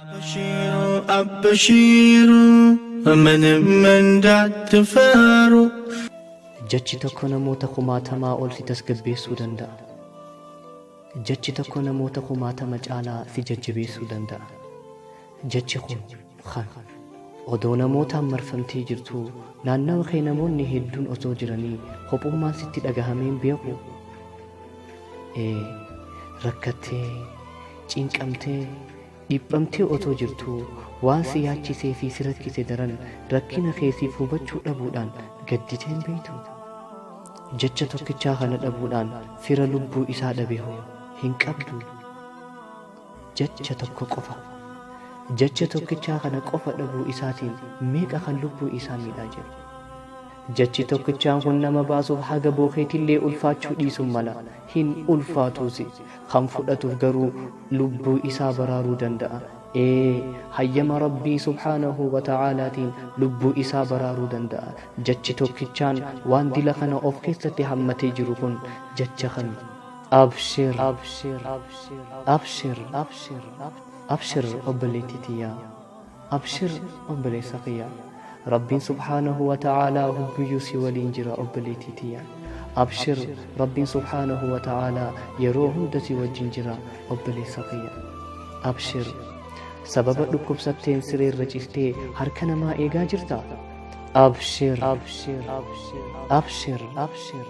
أبشروا أبشروا من تفاروا Jechi tokko namoota kumaatamaa ol si tasgabbeessuu danda'a. Jechi tokko namoota kumaatama caalaa si jajjabeessuu danda'a. Jechi kun kan odoo namootaan marfamtee jirtu naannawa kee namoonni hedduun osoo jiranii kophummaan sitti dhagahameen beeku. Rakkattee, cinqamtee, dhiphamtee otoo jirtu waan si yaachisee fi si rakkise daran rakkina keessiif hubachuu dhabuudhaan gadditeen beektu. Jecha tokkichaa kana dhabuudhaan fira lubbuu isaa dhabe hoo hin qabdu. Jecha tokko qofa. Jecha tokkichaa kana qofa dhabuu isaatiin meeqa kan lubbuu isaa miidhaa jira. Jechi tokkichaan kun nama baasuuf haga bookeetillee ulfaachuu dhiisuu mala hin ulfaatuusi. Kan fudhatuuf garuu lubbuu isaa baraaruu danda'a. Hayyama Rabbii subhaanahu wa ta'aalaatiin lubbuu isaa baraaruu danda'a. Jechi tokkichaan waan dila kana of keessatti hammatee jiru kun jecha kan abshir abshir abshir abshir abshir obboleettii tiyyaa, abshir obboleessa kiyyaa. Rabbiin subhaanahu wa ta'aalaa hubbiyyuu si waliin jira obboleettii tiyyaa. Abshir, Rabbiin subhaanahu wa ta'aalaa yeroo hunda si wajjin jira obboleessa kiyyaa. Abshir, sababa dhukkubsatteen sireerra ciftee harka namaa eegaa jirta. Abshir abshir abshir abshir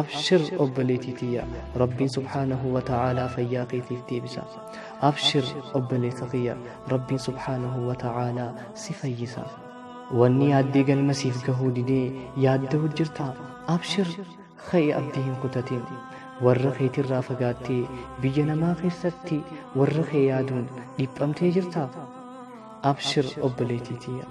abshir obboleettii tiyyaa, Rabbiin subhaanahu wa ta'aalaa fayyaa keetiif deebisa. Abshir obboleessa kiyyaa, Rabbiin subhaanahu wa ta'aalaa si fayyisa. Wanni yaaddee galmasiif gahuu didee yaadda'u jirta. Abshir, ka'e abdii hin kutatin. Warra keetirraa fagaattee biyya namaa keessatti warra kee yaaduun dhiphamtee jirta. Abshir obboleettii tiyyaa,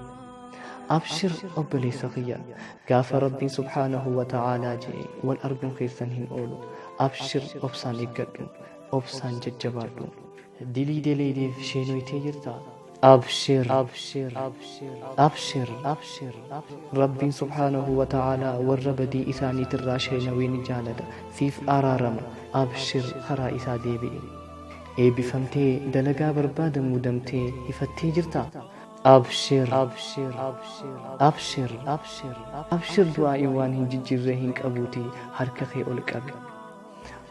abshir obboleessa kiyyaa. Gaafa Rabbiin subhaanahu wa ta'aalaa jedhe wal arguun keessan hin oolu. Abshir, obsaan eeggadhu, obsaan jajjabaadhu. Dilii deleedeef sheenoytee jirta. Abshir abshir abshir abshir. Rabbiin subhaanahu wa ta'aalaa warra badii isaaniitirraa sheenawee ni jaalata, siif araarama. Abshir, karaa isaa deebi'e. Eebbifamtee dalagaa barbaadamu damtee hifattee jirta. Abshir abshir abshir abshir abshir. Du'aa'i waan hin jijjiirree hin qabuuti harka kee ol qabi.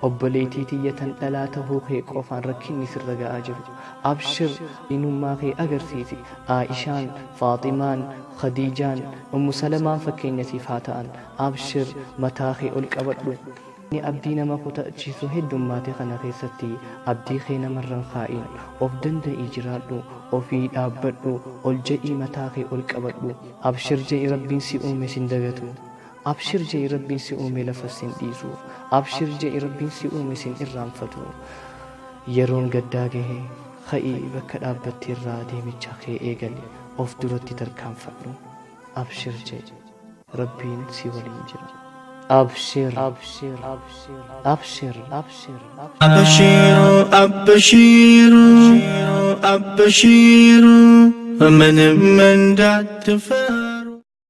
Obboleettii tiyya tan dhalaa tahuu kee qofaan rakkinni sirra ga'aa jiru. Abshir, inummaa kee agarsiisi. Aishaan, Faaximaan, Khadiijaan, Ummu Salamaan fakkeenya siif haa ta'an. Abshir, mataa kee ol qabadhu. Ni abdii nama kutachiisu heddummaate kana keessatti abdii kee namarran kaa'in. Of danda'ii jiraadhu, ofii dhaabbadhu, ol jedhii mataa kee ol qabadhu. Abshir je'i Rabbiin si uume sin dagatu. Abshir je'i Rabbiin si uume lafa sin dhiisu. Abshir je'i Rabbiin si uume sin irraanfatu. Yeroon gaddaa gahe ka'ii bakka dhaabbatteerraa deemicha kee eegali, of duratti tarkaanfadhu. Abshir je'i Rabbiin si waliin jira. Abshir abshir abshir abshir abshir. أبشروا أبشروا أبشروا من تفاروا